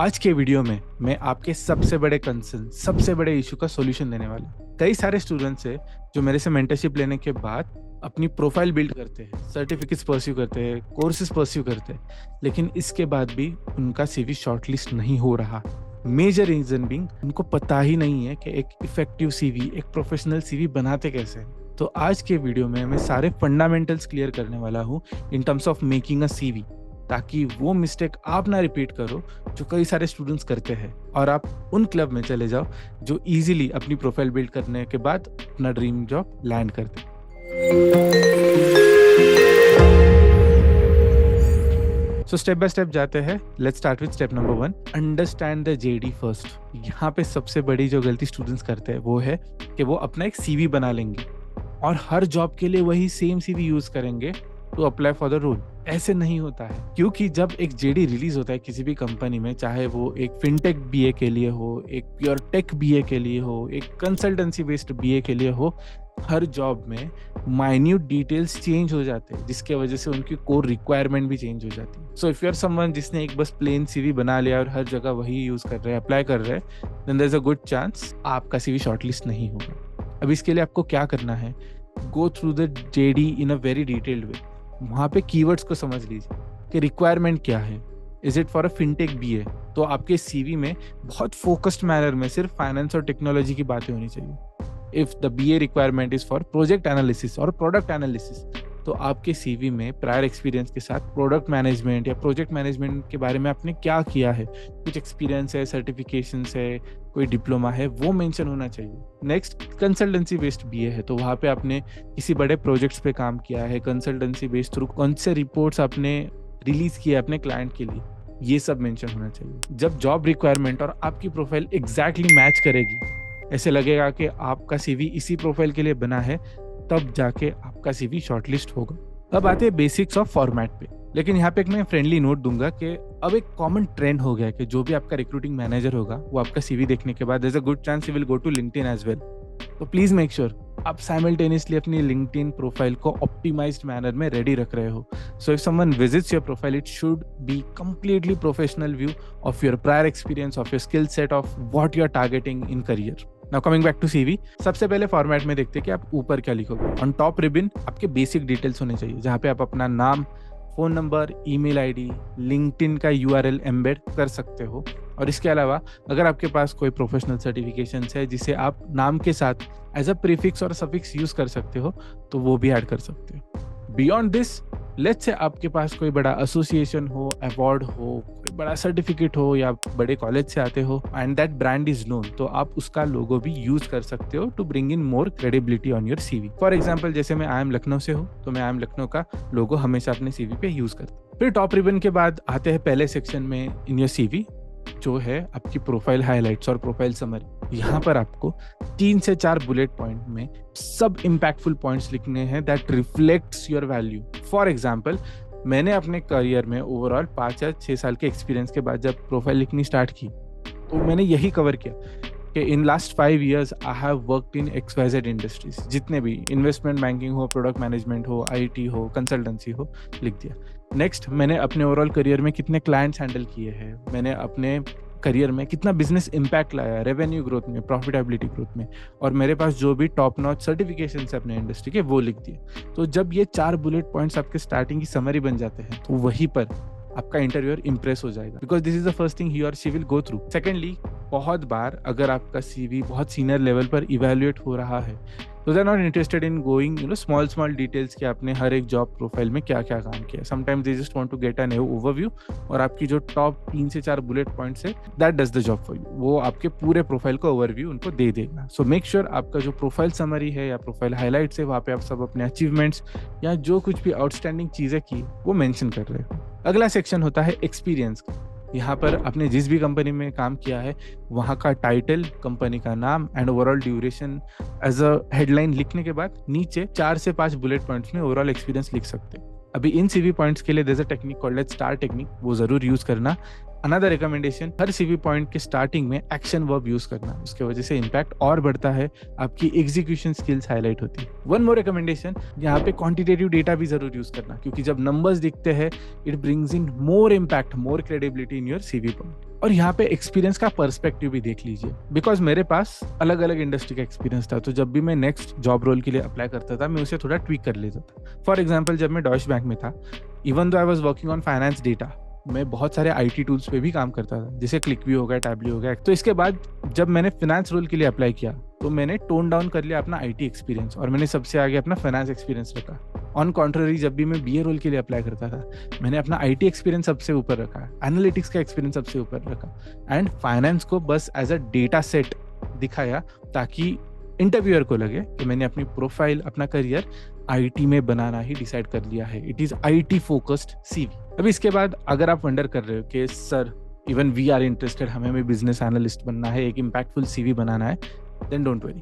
आज के वीडियो में मैं आपके सबसे बड़े कंसर्न, सबसे बड़े इशू का सॉल्यूशन देने वाला हूँ। कई सारे स्टूडेंट्स हैं जो मेरे से मेंटरशिप लेने के बाद अपनी प्रोफाइल बिल्ड करते हैं, सर्टिफिकेट्स परस्यू करते हैं, कोर्सेज परस्यू करते हैं, लेकिन इसके बाद भी उनका सीवी शॉर्टलिस्ट नहीं हो रहा। मेजर रीजन बीइंग उनको पता ही नहीं है कि एक इफेक्टिव सीवी, एक प्रोफेशनल सीवी बनाते कैसे हैं। तो आज के वीडियो में मैं सारे फंडामेंटल्स क्लियर करने वाला हूँ in terms of making a CV, ताकि वो मिस्टेक आप ना रिपीट करो जो कई सारे स्टूडेंट्स करते हैं और आप उन क्लब में चले जाओ जो इजीली अपनी प्रोफाइल बिल्ड करने के बाद अपना ड्रीम जॉब लैंड करते। सो स्टेप बाय स्टेप जाते हैं। Let's start with step number 1, understand the JD first. यहाँ पे सबसे बड़ी जो गलती स्टूडेंट्स करते हैं वो है कि वो अपना एक सीवी बना लेंगे और हर जॉब के लिए वही सेम सीवी यूज करेंगे to apply for the role. ऐसे नहीं होता है, क्योंकि जब एक जेडी रिलीज होता है किसी भी कंपनी में, चाहे वो एक फिनटेक बीए के लिए हो, एक प्योर टेक बीए के लिए हो, एक कंसल्टेंसी बेस्ड बीए के लिए हो, हर जॉब में माइन्यूट डिटेल्स चेंज हो जाते हैं, जिसके वजह से उनकी कोर रिक्वायरमेंट भी चेंज हो जाती है। So if you are someone जिसने एक बस प्लेन सीवी बना लिया और हर जगह वही यूज कर रहे हैं, अप्लाई कर रहे हैं, then there is a good chance आपका सीवी शॉर्टलिस्ट नहीं होगा। अब इसके लिए आपको क्या करना है, go through the JD in a very detailed way. वहाँ पे कीवर्ड्स को समझ लीजिए कि रिक्वायरमेंट क्या है। Is it for a fintech BA, तो आपके सीवी में बहुत फोकस्ड मैनर में सिर्फ फाइनेंस और टेक्नोलॉजी की बातें होनी चाहिए। If the BA requirement is for project analysis और प्रोडक्ट एनालिसिस, तो आपके सीवी में प्रायर एक्सपीरियंस के साथ प्रोडक्ट मैनेजमेंट या प्रोजेक्ट मैनेजमेंट के बारे में आपने क्या किया है, कुछ एक्सपीरियंस है, सर्टिफिकेशंस है, कोई डिप्लोमा है, वो मेंशन होना चाहिए। नेक्स्ट, कंसल्टेंसी बेस्ड बीए है, तो वहाँ पे आपने किसी बड़े प्रोजेक्ट्स पे काम किया है, कंसल्टेंसी बेस्ड थ्रू कौन से रिपोर्ट्स आपने रिलीज किए अपने क्लाइंट के लिए, ये सब मेंशन होना चाहिए। जब जॉब रिक्वायरमेंट और आपकी प्रोफाइल एग्जैक्टली मैच करेगी, ऐसे लगेगा कि आपका सीवी इसी प्रोफाइल के लिए बना है, तब जाके आपका सीवी शॉर्टलिस्ट होगा। अब आते हैं बेसिक्स ऑफ फॉर्मेट पे, लेकिन यहाँ पे एक मैं फ्रेंडली नोट दूंगा कि अब एक कॉमन ट्रेंड हो गया है कि जो भी आपका रिक्रूटिंग मैनेजर होगा वो आपका सीवी देखने के बाद there is a good chance he will go to LinkedIn as well. तो प्लीज मेक श्योर आप साइमल्टेनियसली अपनी लिंक्डइन प्रोफाइल को ऑप्टिमाइज्ड मैनर में रेडी रख रहे हो। So if someone visits your profile, it should be completely professional view of your prior experience, of your skill set, of what you are targeting in career. Now coming back to CV, सबसे पहले format में देखते हैं कि आप ऊपर क्या लिखोगे। ऑन टॉप रिबन आपके बेसिक डिटेल्स होने चाहिए, जहाँ पे आप अपना नाम, phone number, email ID, LinkedIn का यूआरएल एम्बेड कर सकते हो। और इसके अलावा अगर आपके पास कोई प्रोफेशनल सर्टिफिकेशन है जिसे आप नाम के साथ एज अ प्रीफिक्स और सफिक्स यूज कर सकते हो, तो वो भी ऐड कर सकते हो। बियॉन्ड दिस, लेट्स से आपके पास कोई बड़ा एसोसिएशन हो, अवार्ड हो, कोई बड़ा सर्टिफिकेट हो, या बड़े कॉलेज से आते हो and that brand is known, तो आप उसका लोगो भी यूज कर सकते हो to bring in more credibility on your CV. For example, जैसे मैं आई एम लखनऊ से हूँ, तो मैं आई एम लखनऊ का लोगो हमेशा अपने सीवी पे यूज करता हूँ। फिर टॉप रिबन के बाद आते हैं पहले सेक्शन में इन योर सीवी, जो है आपकी प्रोफाइल हाइलाइट्स और प्रोफाइल समरी। यहाँ पर आपको 3 से 4 बुलेट पॉइंट में सब इम्पैक्टफुल पॉइंट्स लिखने हैं that reflects your value. For example, मैंने अपने करियर में ओवरऑल 5 या 6 साल के एक्सपीरियंस के बाद जब प्रोफाइल लिखनी स्टार्ट की, तो मैंने यही कवर किया कि in last 5 years I have worked in XYZ industries. जितने भी इन्वेस्टमेंट बैंकिंग हो, प्रोडक्ट मैनेजमेंट हो, IT हो, कंसल्टेंसी हो, लिख दिया। नेक्स्ट, मैंने अपने ओवरऑल करियर में कितने क्लाइंट्स हैंडल किए हैं, मैंने अपने करियर में कितना बिजनेस इम्पैक्ट लाया, रेवेन्यू ग्रोथ में, प्रॉफिटेबिलिटी ग्रोथ में, और मेरे पास जो भी टॉप नॉच सर्टिफिकेशन है अपने इंडस्ट्री के, वो लिख दिए। तो जब ये 4 बुलेट पॉइंट्स आपके स्टार्टिंग की समरी बन जाते हैं, तो वहीं पर आपका इंटरव्यूअर इंप्रेस हो जाएगा, because this is the first thing ही और she will go through. Secondly, बहुत बार अगर आपका सीवी बहुत सीनियर लेवल पर इवेल्युएट हो रहा है, तो they are not interested in going small details कि आपने हर एक जॉब प्रोफाइल में क्या क्या काम किया। Sometimes they just want to get an overview, और आपकी जो टॉप 3 से 4 बुलेट पॉइंट्स है, that does the job for you. वो आपके पूरे प्रोफाइल को ओवरव्यू उनको दे देगा। सो मेक श्योर आपका जो प्रोफाइल समरी है या प्रोफाइल हाईलाइट्स है, वहाँ पे आप सब अपने अचीवमेंट्स या जो कुछ भी आउटस्टैंडिंग चीजें की वो मेंशन कर रहे हो। अगला सेक्शन होता है एक्सपीरियंस का। यहाँ पर आपने जिस भी कंपनी में काम किया है, वहाँ का टाइटल, कंपनी का नाम and overall duration as a headline लिखने के बाद नीचे 4 से 5 बुलेट पॉइंट्स में ओवरऑल एक्सपीरियंस लिख सकते हैं। अभी इन सीवी पॉइंट्स के लिए there is a technique called star technique, वो जरूर यूज करना। अनदर रिकमेंडेशन, हर सीवी पॉइंट के स्टार्टिंग में एक्शन वर्ब यूज करना, उसके वजह से इम्पैक्ट और बढ़ता है, आपकी एग्जीक्यूशन स्किल्स हाईलाइट होती है। वन मोर रिकमेंडेशन, यहाँ पे क्वांटिटेटिव डेटा भी जरूर यूज करना, क्योंकि जब नंबर्स दिखते हैं, it brings in more impact, more credibility in your CV point. और यहाँ पे एक्सपीरियंस का पर्सपेक्टिव भी देख लीजिए, बिकॉज मेरे पास अलग अलग इंडस्ट्री का एक्सपीरियंस था, तो जब भी मैं नेक्स्ट जॉब रोल के लिए अप्लाई करता था मैं उसे थोड़ा ट्वीक कर लेता था। फॉर एग्जाम्पल, जब मैं डॉइश बैंक में था, even though I was working on finance data, मैं बहुत सारे आईटी टूल्स पे भी काम करता था, जैसे क्लिकव्यू हो गया, टैबली हो गया। तो इसके बाद जब मैंने फाइनेंस रोल के लिए अप्लाई किया तो मैंने टोन डाउन कर लिया अपना आईटी एक्सपीरियंस और मैंने सबसे आगे अपना फाइनेंस एक्सपीरियंस रखा। ऑन कॉन्ट्ररी, जब भी मैं बीए रोल के लिए अप्लाई करता था मैंने अपना आईटी एक्सपीरियंस सबसे ऊपर रखा, एनालिटिक्स का एक्सपीरियंस सबसे ऊपर रखा एंड फाइनेंस को बस एज अ डेटा सेट दिखाया, ताकि इंटरव्यूअर को लगे कि मैंने अपनी प्रोफाइल, अपना करियर आईटी में बनाना ही डिसाइड कर लिया है। It is IT focused CV. अभी इसके बाद अगर आप वंडर कर रहे हो कि sir even we are interested, हमें भी बिजनेस एनालिस्ट बनना है, एक इम्पैक्टफुल सीवी बनाना है, then don't worry,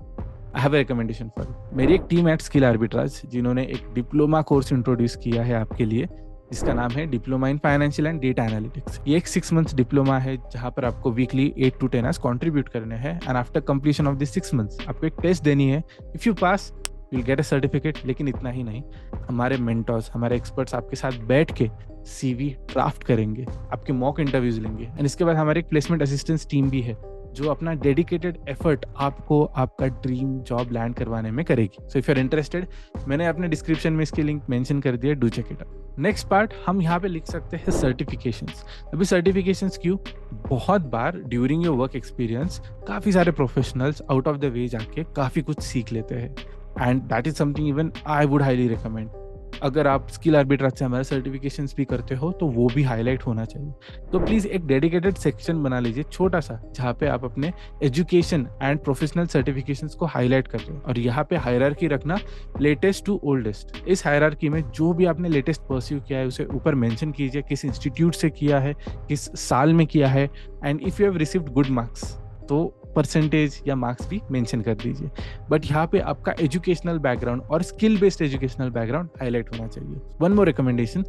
I have a recommendation for you. मेरी एक टीम एट स्किल आर्बिट्राज, जिन्होंने एक डिप्लोमा कोर्स इंट्रोड्यूस किया है आपके लिए, जिसका नाम है diploma in financial and data analytics. ये एक 6 मंथ्स डिप्लोमा है जहां पर आपको वीकली 8 to 10 आवर्स कंट्रीब्यूट करने हैं and after completion of this 6 months आपको एक टेस्ट देनी है। If you pass you will get a certificate. लेकिन इतना ही नहीं, हमारे मेंटर्स, हमारे एक्सपर्ट्स आपके साथ बैठ के सीवी ड्राफ्ट करेंगे, आपके मॉक इंटरव्यूज लेंगे एंड इसके बाद हमारे एक प्लेसमेंट असिस्टेंस टीम भी है जो अपना डेडिकेटेड एफर्ट आपको आपका ड्रीम जॉब लैंड करवाने में करेगी। So if you are interested, मैंने अपने डिस्क्रिप्शन में इसकी लिंक मेंशन कर दिया, do check it out. Next part हम यहाँ पे लिख सकते हैं सर्टिफिकेशंस। अभी सर्टिफिकेशंस क्यों? बहुत बार ड्यूरिंग योर वर्क एक्सपीरियंस काफी सारे professionals out of the way जाके काफी कुछ सीख लेते हैं and that is something even I would highly recommend. अगर आप स्किल आर्बिट्राज से हमारे सर्टिफिकेशंस भी करते हो तो वो भी हाईलाइट होना चाहिए। तो प्लीज एक डेडिकेटेड सेक्शन बना लीजिए छोटा सा, जहाँ पे आप अपने एजुकेशन एंड प्रोफेशनल सर्टिफिकेशंस को हाईलाइट कर रहे हो और यहाँ पे हायरार्की रखना लेटेस्ट टू ओल्डेस्ट। इस हायरार्की में जो भी आपने लेटेस्ट परस्यू किया है उसे ऊपर मेंशन कीजिए, किस इंस्टीट्यूट से किया है, किस साल में किया है and if you have received good marks तो परसेंटेज या मार्क्स भी मेंशन कर दीजिए। बट यहाँ पे आपका एजुकेशनल बैकग्राउंड और skill based educational background highlight होना चाहिए। वन मोर रिकमेंडेशन,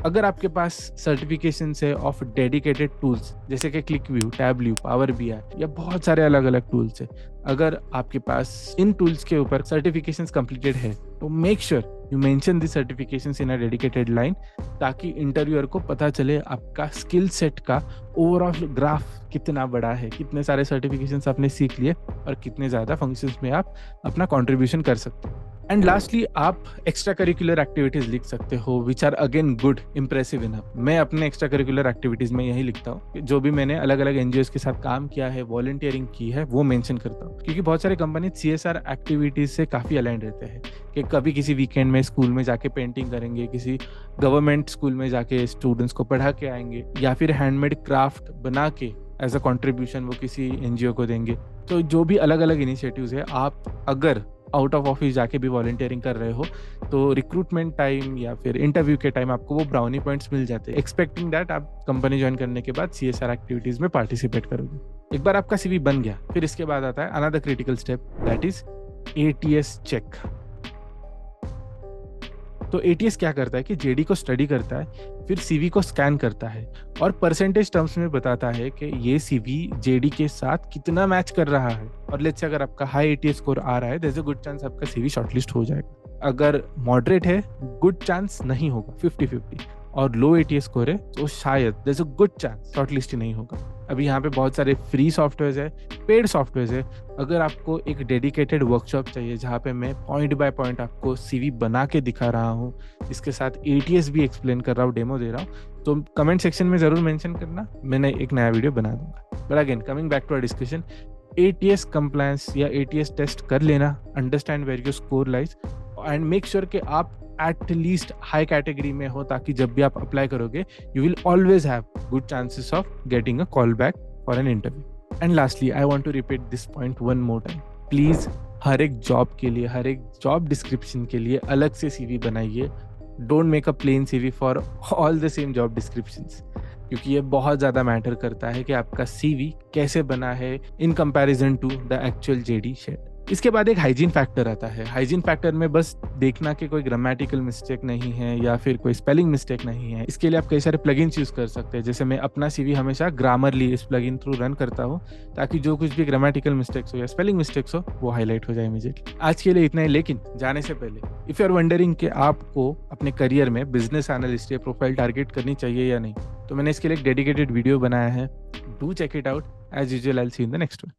अगर आपके पास सर्टिफिकेशन है ऑफ डेडिकेटेड टूल्स जैसे कि क्लिकव्यू, टैबल्यू, पावर बीआई या बहुत सारे अलग अलग टूल्स है, अगर आपके पास इन टूल्स के ऊपर सर्टिफिकेशंस कंप्लीटेड है तो make sure you mention the certifications in a dedicated line, ताकि इंटरव्यूअर को पता चले आपका स्किल सेट का ओवरऑल ग्राफ कितना बड़ा है, कितने सारे सर्टिफिकेशंस आपने सीख लिए और कितने ज्यादा फंक्शंस में आप अपना कंट्रीब्यूशन कर सकते हो। एंड लास्टली आप एक्स्ट्रा करिकुलर एक्टिविटीज लिख सकते हो which are again good, impressive enough. मैं अपने एक्स्ट्रा करिकुलर एक्टिविटीज में यही लिखता हूँ, जो भी मैंने अलग अलग एनजीओज के साथ काम किया है, वॉलंटियरिंग की है, वो मेंशन करता हूँ, क्योंकि बहुत सारे कंपनी सीएसआर एक्टिविटीज से काफी अलाइन रहते हैं कि कभी किसी वीकेंड में स्कूल में जाके पेंटिंग करेंगे, किसी गवर्नमेंट स्कूल में जाके स्टूडेंट्स को पढ़ा के आएंगे, या फिर हैंडमेड क्राफ्ट बना के एज अ कंट्रीब्यूशन वो किसी एनजीओ को देंगे। तो जो भी अलग अलग इनिशिएटिव्स है, आप अगर आउट ऑफ ऑफिस जाके भी वॉलंटियरिंग कर रहे हो तो रिक्रूटमेंट टाइम या फिर इंटरव्यू के टाइम आपको वो ब्राउनी पॉइंट्स मिल जाते हैं, एक्सपेक्टिंग दैट आप कंपनी ज्वाइन करने के बाद सीएसआर एक्टिविटीज में पार्टिसिपेट करोगे। एक बार आपका सीवी बन गया, फिर इसके बाद आता है another critical step, that is ATS check. तो एटीएस क्या करता है कि जेडी को स्टडी करता है, फिर सीवी को स्कैन करता है और परसेंटेज टर्म्स में बताता है कि ये सीवी जेडी के साथ कितना मैच कर रहा है। और लेट्स से अगर आपका हाई एटीएस स्कोर आ रहा है, there is a good chance आपका सीवी शॉर्टलिस्ट हो जाएगा। अगर मॉडरेट है, गुड चांस नहीं होगा, 50-50, और लो एटीएस स्कोर है तो शायद there is a good chance shortlist ही नहीं होगा। अभी यहाँ पे बहुत सारे फ्री सॉफ्टवेयर है, पेड सॉफ्टवेयर है। अगर आपको एक डेडिकेटेड वर्कशॉप चाहिए जहाँ पे मैं पॉइंट बाय पॉइंट आपको सीवी बना के दिखा रहा हूँ, इसके साथ एटीएस भी एक्सप्लेन कर रहा हूँ, डेमो दे रहा हूँ, तो कमेंट सेक्शन में जरूर मेंशन करना, मैंने एक नया वीडियो बना दूंगा। But again coming back to our discussion, ATS compliance या एटीएस टेस्ट कर लेना, understand where your score lies and make sure कि आप एट लीस्ट हाई कैटेगरी में हो, ताकि जब भी आप अप्लाई करोगे you will always have good chances of getting a call back for an interview. And lastly I want to repeat this point one more time, please हर एक job के लिए, हर एक जॉब डिस्क्रिप्शन के लिए अलग से सीवी बनाइए। Don't make a plain CV for all the same job descriptions, क्योंकि ये बहुत ज्यादा मैटर करता है कि आपका सीवी कैसे बना है in comparison to the actual JD shade. इसके बाद एक हाइजीन फैक्टर आता है। हाइजीन फैक्टर में बस देखना कि कोई ग्रामेटिकल मिस्टेक नहीं है या फिर कोई स्पेलिंग मिस्टेक नहीं है। इसके लिए आप कई सारे प्लगइन्स यूज कर सकते हैं, जैसे मैं अपना सीवी हमेशा ग्रामरली इस प्लगइन थ्रू रन करता हूँ, ताकि जो कुछ भी ग्रामेटिकल मिस्टेक्स हो या स्पेलिंग मिस्टेक्स हो वो हाईलाइट हो जाए इमीडिएटली। आज के लिए इतना ही, लेकिन जाने से पहले इफ यू आर वंडरिंग कि आपको अपने करियर में बिजनेस एनालिस्ट या प्रोफाइल टारगेट करनी चाहिए या नहीं, तो मैंने इसके लिए एक डेडिकेटेड वीडियो बनाया है, Do check it out. As usual, I'll see you in the next one.